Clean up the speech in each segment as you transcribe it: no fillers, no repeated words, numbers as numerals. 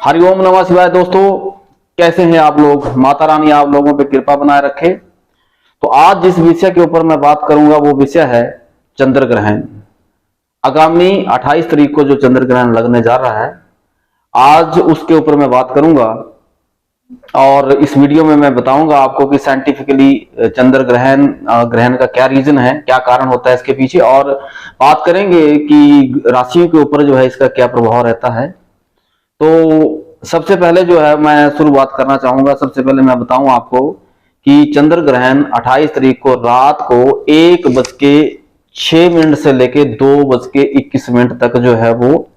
हरिओम नमः शिवाय। दोस्तों कैसे हैं आप लोग? माता रानी आप लोगों पे कृपा बनाए रखे। तो आज जिस विषय के ऊपर मैं बात करूंगा वो विषय है चंद्र ग्रहण। आगामी 28 तारीख को जो चंद्र ग्रहण लगने जा रहा है, आज उसके ऊपर मैं बात करूंगा। और इस वीडियो में मैं बताऊंगा आपको कि साइंटिफिकली चंद्र ग्रहण का क्या रीजन है, क्या कारण होता है इसके पीछे, और बात करेंगे कि राशियों के ऊपर जो है इसका क्या प्रभाव रहता है। तो सबसे पहले जो है मैं शुरुआत करना चाहूंगा। सबसे पहले मैं बताऊं आपको कि चंद्र ग्रहण 28 तारीख को रात को 1:06 से लेके 2:21 तक जो है वो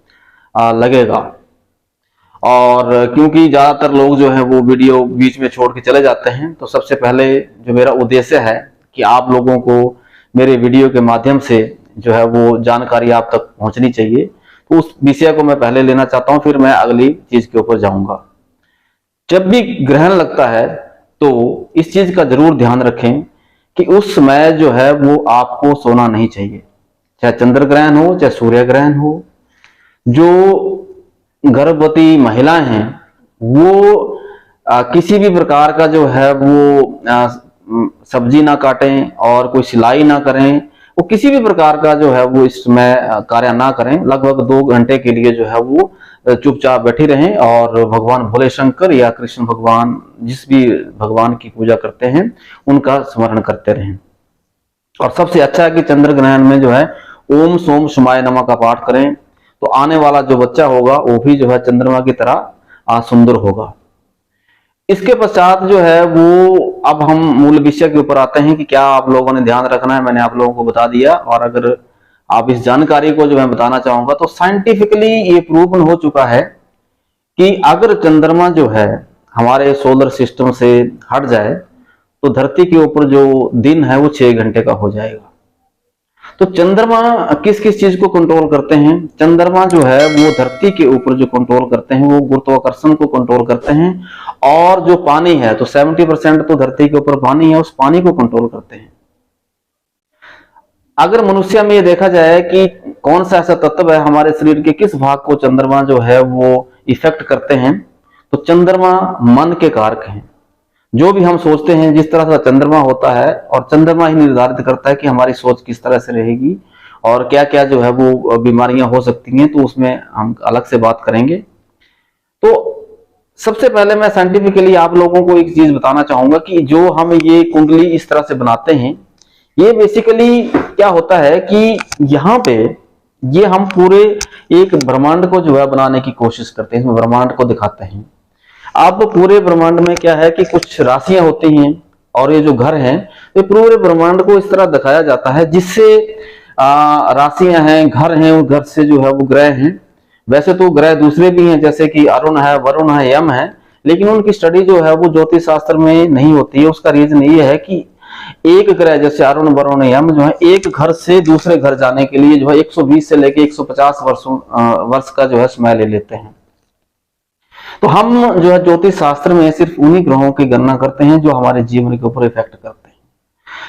लगेगा। और क्योंकि ज्यादातर लोग जो है वो वीडियो बीच में छोड़ के चले जाते हैं, तो सबसे पहले जो मेरा उद्देश्य है कि आप लोगों को मेरे वीडियो के माध्यम से जो है वो जानकारी आप तक पहुंचनी चाहिए। तो उस विषय को मैं पहले लेना चाहता हूं, फिर मैं अगली चीज के ऊपर जाऊंगा। जब भी ग्रहण लगता है तो इस चीज का जरूर ध्यान रखें कि उस समय जो है वो आपको सोना नहीं चाहिए। चाहे चंद्र ग्रहण हो चाहे सूर्य ग्रहण हो, जो गर्भवती महिलाएं हैं वो किसी भी प्रकार का जो है वो सब्जी ना काटें और कोई सिलाई ना करें, वो किसी भी प्रकार का जो है वो इसमें कार्य ना करें। लगभग 2 घंटे के लिए जो है वो चुपचाप बैठी रहें और भगवान भोले शंकर या कृष्ण भगवान, जिस भी भगवान की पूजा करते हैं उनका स्मरण करते रहें। और सबसे अच्छा है कि चंद्र ग्रहण में जो है ओम सोम शिवाय नमः का पाठ करें, तो आने वाला जो बच्चा होगा वो भी जो है चंद्रमा की तरह सुंदर होगा। इसके पश्चात जो है वो अब हम मूल विषय के ऊपर आते हैं कि क्या आप लोगों ने ध्यान रखना है। मैंने आप लोगों को बता दिया, और अगर आप इस जानकारी को जो मैं बताना चाहूंगा तो साइंटिफिकली ये प्रूवन हो चुका है कि अगर चंद्रमा जो है हमारे सोलर सिस्टम से हट जाए तो धरती के ऊपर जो दिन है वो 6 घंटे का हो जाएगा। तो चंद्रमा किस किस चीज को कंट्रोल करते हैं? चंद्रमा जो है वो धरती के ऊपर जो कंट्रोल करते हैं वो गुरुत्वाकर्षण को कंट्रोल करते हैं, और जो पानी है तो 70% तो धरती के ऊपर पानी है, उस पानी को कंट्रोल करते हैं। अगर मनुष्य में ये देखा जाए कि कौन सा ऐसा तत्व है हमारे शरीर के किस भाग को चंद्रमा जो है वो इफेक्ट करते हैं, तो चंद्रमा मन के कारक हैं। जो भी हम सोचते हैं, जिस तरह का चंद्रमा होता है, और चंद्रमा ही निर्धारित करता है कि हमारी सोच किस तरह से रहेगी और क्या क्या जो है वो बीमारियां हो सकती हैं, तो उसमें हम अलग से बात करेंगे। तो सबसे पहले मैं साइंटिफिकली आप लोगों को एक चीज बताना चाहूंगा कि जो हम ये कुंडली इस तरह से बनाते हैं, ये बेसिकली क्या होता है कि यहाँ पे ये हम पूरे एक ब्रह्मांड को जो है बनाने की कोशिश करते हैं, इसमें ब्रह्मांड को दिखाते हैं। अब पूरे ब्रह्मांड में क्या है कि कुछ राशियां होती हैं, और ये जो घर हैं ये पूरे ब्रह्मांड को इस तरह दिखाया जाता है जिससे राशियां हैं, घर हैं, उस घर से जो है वो ग्रह हैं। वैसे तो ग्रह दूसरे भी हैं, जैसे कि अरुण है, वरुण है, यम है, लेकिन उनकी स्टडी जो है वो ज्योतिष शास्त्र में नहीं होती है। उसका रीजन ये है कि एक ग्रह जैसे अरुण वरुण यम जो है एक घर से दूसरे घर जाने के लिए जो है 120 से लेके 150 वर्ष का जो है समय ले लेते हैं। तो हम जो है ज्योतिष शास्त्र में सिर्फ उन्हीं ग्रहों की गणना करते हैं जो हमारे जीवन के ऊपर इफेक्ट करते हैं।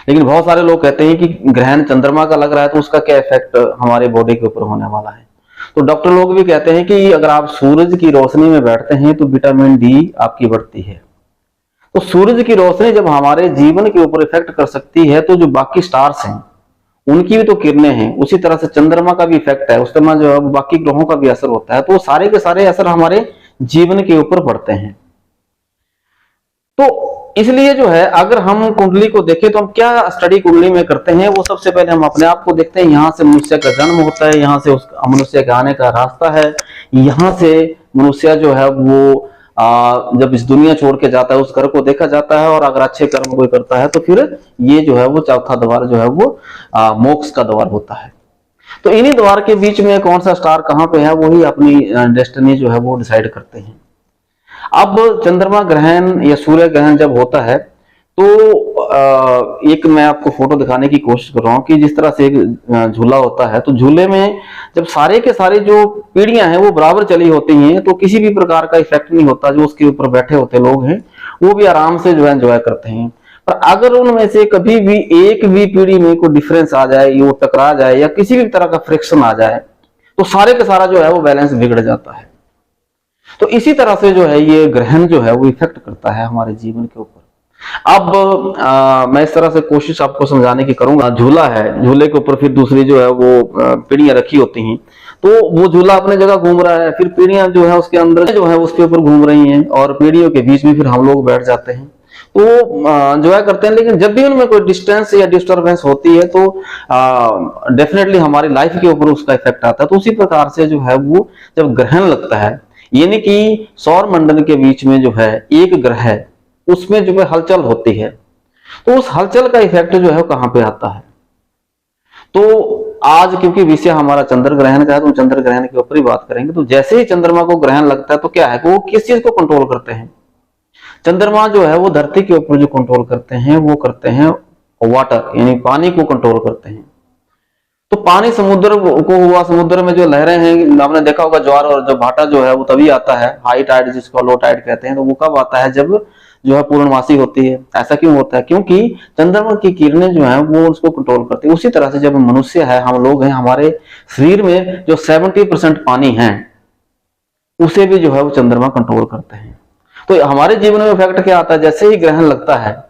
लेकिन बहुत सारे लोग कहते हैं कि ग्रहण चंद्रमा का लग रहा है तो उसका क्या इफेक्ट हमारे बॉडी के ऊपर होने वाला है। तो डॉक्टर लोग भी कहते हैं कि अगर आप सूरज की रोशनी में बैठते हैं तो विटामिन डी आपकी बढ़ती है। तो सूरज की रोशनी जब हमारे जीवन के ऊपर इफेक्ट कर सकती है, तो जो बाकी स्टार्स हैं उनकी भी तो किरणें हैं, उसी तरह से चंद्रमा का भी इफेक्ट है, उस तरह जो है बाकी ग्रहों का भी असर होता है। तो सारे के सारे असर हमारे जीवन के ऊपर पड़ते हैं। तो इसलिए जो है अगर हम कुंडली को देखें तो हम क्या स्टडी कुंडली में करते हैं, वो सबसे पहले हम अपने आप को देखते हैं। यहाँ से मनुष्य का जन्म होता है, यहाँ से उस मनुष्य के आने का रास्ता है, यहाँ से मनुष्य जो है वो जब इस दुनिया छोड़ के जाता है उस घर को देखा जाता है, और अगर अच्छे कर्म कोई करता है तो फिर ये जो है वो चौथा द्वार जो है वो मोक्ष का द्वार होता है। तो इन्हीं द्वार के बीच में कौन सा स्टार कहाँ पे है वही अपनी डेस्टिनी जो है वो डिसाइड करते हैं। अब चंद्रमा ग्रहण या सूर्य ग्रहण जब होता है तो एक मैं आपको फोटो दिखाने की कोशिश कर रहा हूँ कि जिस तरह से एक झूला होता है, तो झूले में जब सारे के सारे जो पीढ़ियां हैं वो बराबर चली होती हैं तो किसी भी प्रकार का इफेक्ट नहीं होता। जो उसके ऊपर बैठे होते लोग हैं वो भी आराम से जो है एंजॉय करते हैं। पर अगर उनमें से कभी भी एक भी पीढ़ी में कोई डिफरेंस आ जाए, ये टकरा जाए या किसी भी तरह का फ्रिक्शन आ जाए, तो सारे का सारा जो है वो बैलेंस बिगड़ जाता है। तो इसी तरह से जो है ये ग्रहण जो है वो इफेक्ट करता है हमारे जीवन के ऊपर। अब मैं इस तरह से कोशिश आपको समझाने की करूंगा। झूला है, झूले के ऊपर फिर दूसरी जो है वो पीढ़ियां रखी होती हैं, तो वो झूला अपने जगह घूम रहा है, फिर पीढ़ियां जो है उसके अंदर जो है उसके ऊपर घूम रही हैं, और पीढ़ियों के बीच में फिर हम लोग बैठ जाते हैं, तो एंजॉय करते हैं। लेकिन जब भी उनमें कोई डिस्टेंस या डिस्टरबेंस होती है तो डेफिनेटली हमारी लाइफ के ऊपर उसका इफेक्ट आता है। तो उसी प्रकार से जो है वो जब ग्रहण लगता है, यानी कि सौर मंडल के बीच में जो है एक ग्रह है, उसमें जो है हलचल होती है, तो उस हलचल का इफेक्ट जो है कहां पे आता है। तो आज क्योंकि विषय हमारा चंद्र ग्रहण का है, तो चंद्र ग्रहण के ऊपर ही बात करेंगे। तो जैसे ही चंद्रमा को ग्रहण लगता है तो क्या है कि वो किस चीज को कंट्रोल करते हैं। चंद्रमा जो है वो धरती के ऊपर जो कंट्रोल करते हैं वो करते हैं वाटर, यानी पानी को कंट्रोल करते हैं। तो पानी समुद्र को हुआ, समुद्र में जो लहरें हैं, आपने देखा होगा ज्वार और जो भाटा जो है वो तभी आता है, हाई टाइड जिसको लो टाइड कहते हैं। तो वो कब आता है, जब जो है पूर्णमासी होती है। ऐसा क्यों होता है, क्योंकि चंद्रमा की किरणें जो है वो उसको कंट्रोल करती है। उसी तरह से जब मनुष्य है, हम लोग हैं, हमारे शरीर में जो 70% पानी है उसे भी जो है वो चंद्रमा कंट्रोल करते हैं। तो हमारे जीवन में इफेक्ट क्या आता है, जैसे ही ग्रहण लगता है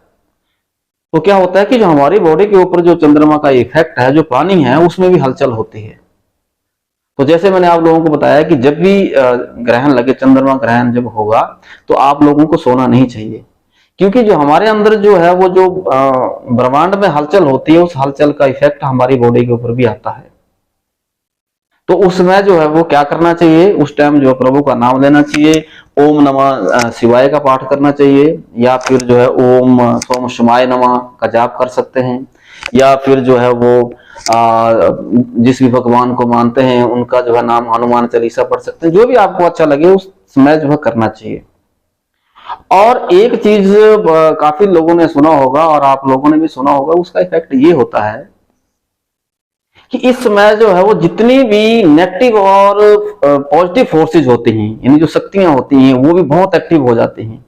तो क्या होता है कि जो हमारी बॉडी के ऊपर जो चंद्रमा का इफेक्ट है, जो पानी है उसमें भी हलचल होती है। तो जैसे मैंने आप लोगों को बताया कि जब भी ग्रहण लगे, चंद्रमा ग्रहण जब होगा, तो आप लोगों को सोना नहीं चाहिए, क्योंकि जो हमारे अंदर जो है वो जो ब्रह्मांड में हलचल होती है, उस हलचल का इफेक्ट हमारी बॉडी के ऊपर भी आता है। तो उस समय जो है वो क्या करना चाहिए, उस टाइम जो प्रभु का नाम लेना चाहिए, ओम नमः शिवाय का पाठ करना चाहिए, या फिर जो है ओम सोम शिवाय नमः का जाप कर सकते हैं, या फिर जो है वो जिस भी भगवान को मानते हैं उनका जो है नाम हनुमान चालीसा पढ़ सकते हैं। जो भी आपको अच्छा लगे उस समय जो है करना चाहिए। और एक चीज काफी लोगों ने सुना होगा और आप लोगों ने भी सुना होगा, उसका इफेक्ट ये होता है कि इस समय जो है वो जितनी भी नेगेटिव और पॉजिटिव फोर्सेज होती हैं, यानी जो शक्तियां होती हैं, वो भी बहुत एक्टिव हो जाती हैं।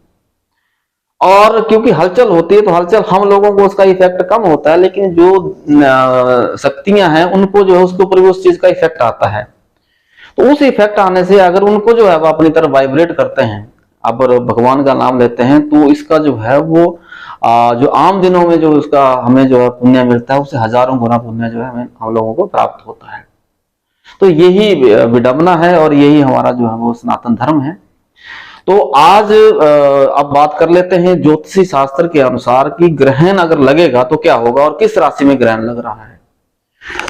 और क्योंकि हलचल होती है तो हलचल हम लोगों को उसका इफेक्ट कम होता है, लेकिन जो शक्तियां हैं उनको जो है उसके ऊपर भी उस चीज का इफेक्ट आता है। तो उस इफेक्ट आने से अगर उनको जो है वो अपनी तरफ वाइब्रेट करते हैं, अब भगवान का नाम लेते हैं, तो इसका जो है वो जो आम दिनों में जो उसका हमें जो है पुण्य मिलता है, उससे हजारों गुना पुण्य जो है हमें हम लोगों को प्राप्त होता है। तो यही विडंबना है और यही हमारा जो है वो सनातन धर्म है। तो आज अब बात कर लेते हैं ज्योतिषी शास्त्र के अनुसार कि ग्रहण अगर लगेगा तो क्या होगा और किस राशि में ग्रहण लग रहा है।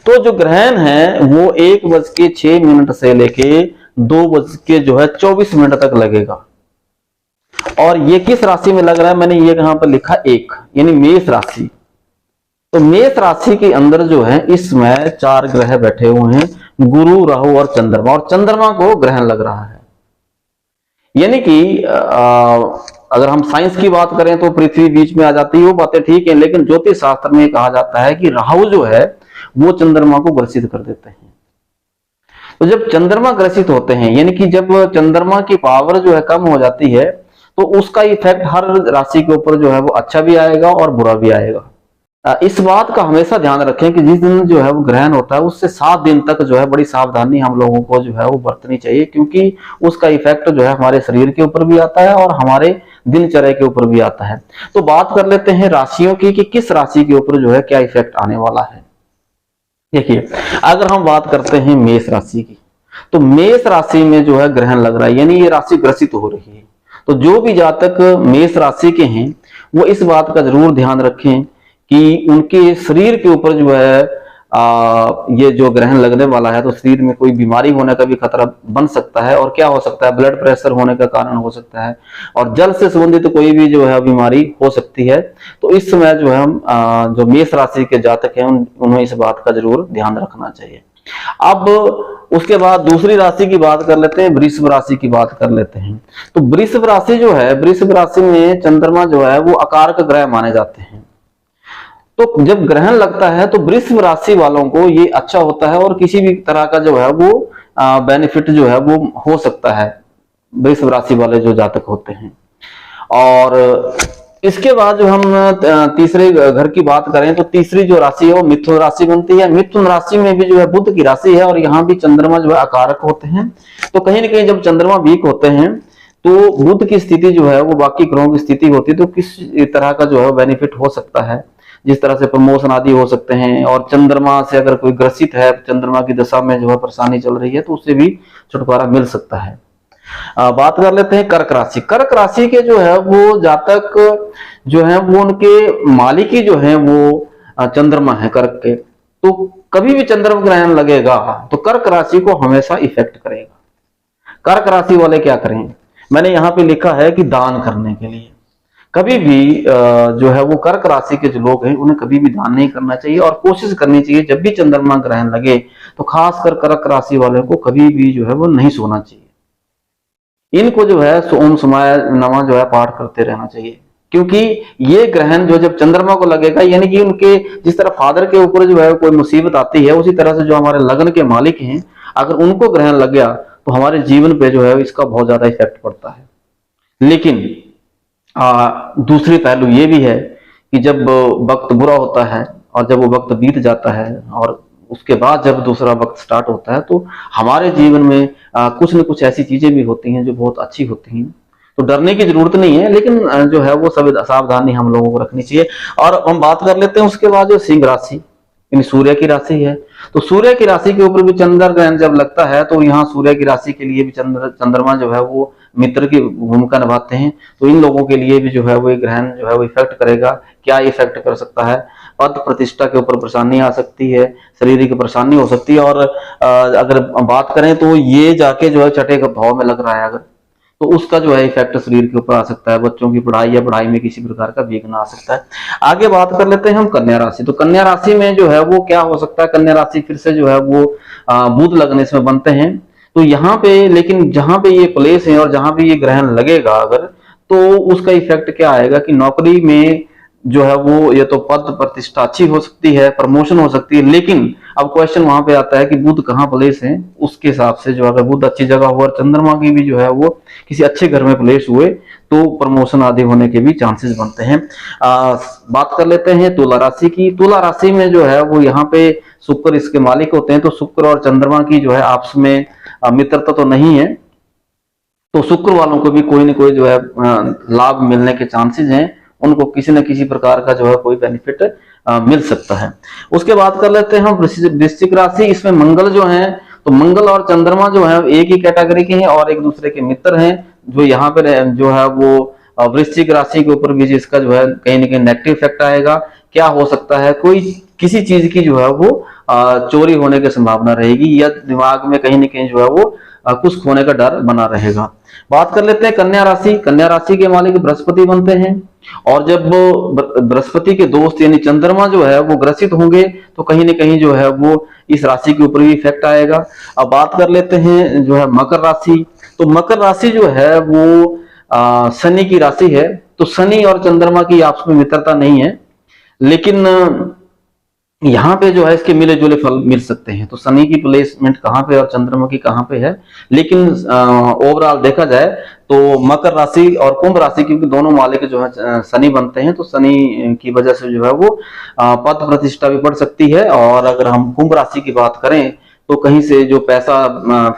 तो जो ग्रहण है वो 1:06 से लेके 2:24 तक लगेगा। और ये किस राशि में लग रहा है, मैंने ये यहां पर लिखा 1, यानी मेष राशि। तो मेष राशि के अंदर जो है इस समय 4 ग्रह बैठे हुए हैं, गुरु, राहु और चंद्रमा। और चंद्रमा को ग्रहण लग रहा है, यानी कि अगर हम साइंस की बात करें तो पृथ्वी बीच में आ जाती है, वो बातें ठीक है, लेकिन ज्योतिष शास्त्र में कहा जाता है कि राहु जो है वो चंद्रमा को ग्रसित कर देते हैं। तो जब चंद्रमा ग्रसित होते हैं, यानी कि जब चंद्रमा की पावर जो है कम हो जाती है, तो उसका इफेक्ट हर राशि के ऊपर जो है वो अच्छा भी आएगा और बुरा भी आएगा। इस बात का हमेशा ध्यान रखें कि जिस दिन जो है वो ग्रहण होता है उससे 7 दिन तक जो है बड़ी सावधानी हम लोगों को जो है वो बरतनी चाहिए, क्योंकि उसका इफेक्ट जो है हमारे शरीर के ऊपर भी आता है और हमारे दिनचर्या के ऊपर भी आता है। तो बात कर लेते हैं राशियों की कि किस राशि के ऊपर जो है क्या इफेक्ट आने वाला है। देखिए, अगर हम बात करते हैं मेष राशि की, तो मेष राशि में जो है ग्रहण लग रहा है, यानी ये राशि ग्रसित हो रही है। तो जो भी जातक मेष राशि के हैं वो इस बात का जरूर ध्यान रखें कि उनके शरीर के ऊपर जो है ये जो ग्रहण लगने वाला है, तो शरीर में कोई बीमारी होने का भी खतरा बन सकता है। और क्या हो सकता है, ब्लड प्रेशर होने का कारण हो सकता है, और जल से संबंधित कोई भी जो है बीमारी हो सकती है। तो इस समय जो है हम जो मेष राशि के जातक हैं उन्हें इस बात का जरूर ध्यान रखना चाहिए। अब उसके बाद दूसरी राशि की बात कर लेते हैं, वृषभ राशि की बात कर लेते हैं। तो वृषभ राशि जो है, वृषभ राशि में चंद्रमा जो है वो आकारक ग्रह माने जाते हैं। तो जब ग्रहण लगता है तो वृषभ राशि वालों को ये अच्छा होता है और किसी भी तरह का जो है वो बेनिफिट जो है वो हो सकता है वृषभ राशि वाले जो जातक होते हैं। और इसके बाद जो हम तीसरे घर की बात करें तो तीसरी जो राशि है वो मिथुन राशि बनती है। मिथुन राशि में भी जो है बुध की राशि है और यहाँ भी चंद्रमा जो है अकारक होते हैं। तो कहीं ना कहीं जब चंद्रमा वीक होते हैं तो बुध की स्थिति जो है वो बाकी ग्रहों की स्थिति होती है, तो किस तरह का जो है बेनिफिट हो सकता है, जिस तरह से प्रमोशन आदि हो सकते हैं। और चंद्रमा से अगर कोई ग्रसित है, चंद्रमा की दशा में जो है परेशानी चल रही है, तो उससे भी छुटकारा मिल सकता है। बात कर लेते हैं कर्क राशि। कर्क राशि के जो है वो जातक जो है वो उनके मालिक ही जो है वो चंद्रमा है कर्क के, तो कभी भी चंद्रमा ग्रहण लगेगा तो कर्क राशि को हमेशा इफेक्ट करेगा। कर्क राशि वाले क्या करें, मैंने यहाँ पे लिखा है कि दान करने के लिए कभी भी जो है वो कर्क राशि के जो लोग हैं उन्हें कभी भी दान नहीं करना चाहिए और कोशिश करनी चाहिए जब भी चंद्रमा ग्रहण लगे तो खासकर कर्क राशि वाले को कभी भी जो है वो नहीं सोना चाहिए। इनको जो है ओम समाय नमः जो है पाठ करते रहना चाहिए, क्योंकि ये ग्रहण जो जब चंद्रमा को लगेगा, यानी कि उनके जिस तरह फादर के ऊपर जो है कोई मुसीबत आती है, उसी तरह से जो हमारे लगन के मालिक हैं अगर उनको ग्रहण लग गया तो हमारे जीवन पे जो है इसका बहुत ज्यादा इफेक्ट पड़ता है। लेकिन दूसरी पहलू ये भी है कि जब वक्त बुरा होता है और जब वो वक्त बीत जाता है और उसके बाद जब दूसरा वक्त स्टार्ट होता है तो हमारे जीवन में कुछ न कुछ ऐसी चीजें भी होती हैं जो बहुत अच्छी होती हैं। तो डरने की जरूरत नहीं है, लेकिन जो है वो सब सावधानी हम लोगों को रखनी चाहिए। और हम बात कर लेते हैं उसके बाद जो सिंह राशि यानी सूर्य की राशि है, तो सूर्य की राशि के ऊपर भी चंद्र ग्रहण जब लगता है तो यहाँ सूर्य की राशि के लिए भी चंद्रमा जो है वो मित्र की भूमिका निभाते हैं। तो इन लोगों के लिए भी जो है वो ग्रहण जो है वो इफेक्ट करेगा। क्या इफेक्ट कर सकता है, पद प्रतिष्ठा के ऊपर परेशानी आ सकती है, शारीरिक परेशानी हो सकती है। और अगर बात करें तो ये जाके जो है छठे भाव में लग रहा है अगर, तो उसका जो है इफेक्ट शरीर के ऊपर आ सकता है, बच्चों की पढ़ाई या पढ़ाई में किसी प्रकार का विघ्न आ सकता है। आगे बात कर लेते हैं हम कन्या राशि। तो कन्या राशि में जो है वो क्या हो सकता है, कन्या राशि फिर से जो है वो बुध लगने से बनते हैं। तो यहाँ पे लेकिन जहां पे ये प्लेस है और जहां पे ये ग्रहण लगेगा अगर, तो उसका इफेक्ट क्या आएगा कि नौकरी में जो है वो ये तो पद प्रतिष्ठा अच्छी हो सकती है, प्रमोशन हो सकती है, लेकिन अब क्वेश्चन वहां पे आता है कि बुध कहाँ प्लेस है। उसके हिसाब से जो अगर बुध अच्छी जगह हुआ और चंद्रमा की भी जो है वो किसी अच्छे घर में प्लेस हुए तो प्रमोशन आदि होने के भी चांसेस बनते हैं। बात कर लेते हैं तुला राशि की। तुला राशि में जो है वो यहाँ पे शुक्र इसके मालिक होते हैं, तो शुक्र और चंद्रमा की जो है आपस में मित्रता तो नहीं है, तो शुक्र वालों को भी कोई ना कोई जो है लाभ मिलने के चांसेस हैं, उनको किसी न किसी प्रकार का जो है कोई बेनिफिट मिल सकता है। उसके बाद कर लेते हैं हम वृश्चिक राशि। इसमें मंगल जो है, तो मंगल और चंद्रमा जो है एक ही कैटेगरी के हैं और एक दूसरे के मित्र हैं। जो यहाँ पे जो है वो वृश्चिक राशि के ऊपर भी इसका जो है कहीं ना कहीं नेगेटिव इफेक्ट आएगा। क्या हो सकता है, कोई किसी चीज की जो है वो चोरी होने की संभावना रहेगी या दिमाग में कहीं ना कहीं जो है वो कुछ खोने का डर बना रहेगा। बात कर लेते हैं कन्या राशि। कन्या राशि के मालिक बृहस्पति बनते हैं और जब बृहस्पति के दोस्त यानी चंद्रमा जो है वो ग्रसित होंगे तो कहीं ना कहीं जो है वो इस राशि के ऊपर भी इफेक्ट आएगा। अब बात कर लेते हैं जो है मकर राशि। तो मकर राशि जो है वो शनि की राशि है, तो शनि और चंद्रमा की आपस में मित्रता नहीं है, लेकिन यहाँ पे जो है इसके मिले जुले फल मिल सकते हैं। तो शनि की प्लेसमेंट कहाँ पे और चंद्रमा की कहाँ पे है, लेकिन ओवरऑल देखा जाए तो मकर राशि और कुंभ राशि क्योंकि दोनों मालिक जो है शनि बनते हैं, तो शनि की वजह से जो है वो पद प्रतिष्ठा भी बढ़ सकती है। और अगर हम कुंभ राशि की बात करें तो कहीं से जो पैसा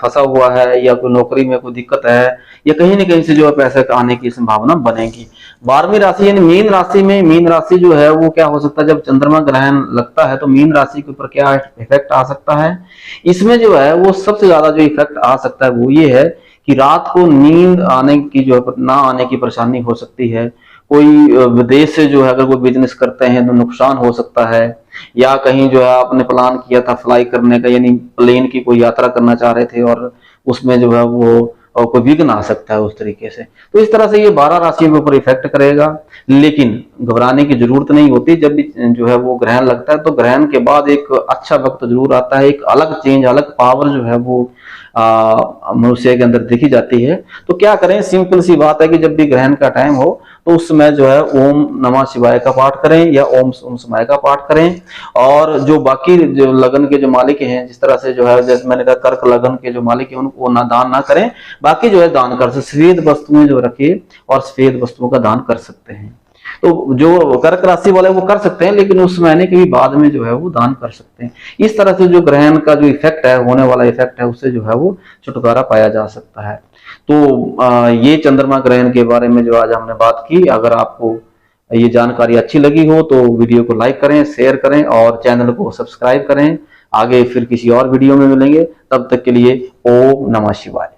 फंसा हुआ है या कोई नौकरी में कोई दिक्कत है या कहीं ना कहीं से जो है पैसे आने की संभावना बनेगी। 12वीं राशि यानी मीन राशि में, मीन राशि जो है वो क्या हो सकता है, जब चंद्रमा ग्रहण लगता है तो मीन राशि के ऊपर क्या इफेक्ट आ सकता है। इसमें जो है वो सबसे ज्यादा जो इफेक्ट आ सकता है वो ये है कि रात को नींद आने की जो है ना आने की परेशानी हो सकती है। कोई विदेश से जो है अगर कोई बिजनेस करते हैं तो नुकसान हो सकता है, या कहीं जो है आपने प्लान किया था फ्लाई करने का यानी प्लेन की कोई यात्रा करना चाह रहे थे और उसमें जो है वो कोई विघ्न आ सकता है उस तरीके से। तो इस तरह से ये 12 राशियों के ऊपर इफेक्ट करेगा, लेकिन घबराने की जरूरत नहीं होती। जब भी जो है वो ग्रहण लगता है तो ग्रहण के बाद एक अच्छा वक्त जरूर आता है, एक अलग चेंज, अलग पावर जो है वो मनुष्य के अंदर देखी जाती है। तो क्या करें, सिंपल सी बात है कि जब भी ग्रहण का टाइम हो तो उस समय जो है ओम नमः शिवाय का पाठ करें या ओम समाय का पाठ करें। और जो बाकी जो लगन के जो मालिक हैं, जिस तरह से जो है जैसे मैंने कहा कर्क लगन के जो मालिक हैं उनको ना दान ना करें, बाकी जो है दान कर सकते, सफेद वस्तुएं जो रखिए और सफेद वस्तुओं का दान कर सकते हैं। तो जो कर्क राशि वाले वो कर सकते हैं, लेकिन उस महीने के भी बाद में जो है वो दान कर सकते हैं। इस तरह से जो ग्रहण का जो इफेक्ट है, होने वाला इफेक्ट है, उससे जो है वो छुटकारा पाया जा सकता है। तो ये चंद्रमा ग्रहण के बारे में जो आज हमने बात की, अगर आपको ये जानकारी अच्छी लगी हो तो वीडियो को लाइक करें, शेयर करें और चैनल को सब्सक्राइब करें। आगे फिर किसी और वीडियो में मिलेंगे, तब तक के लिए ओम नमः शिवाय।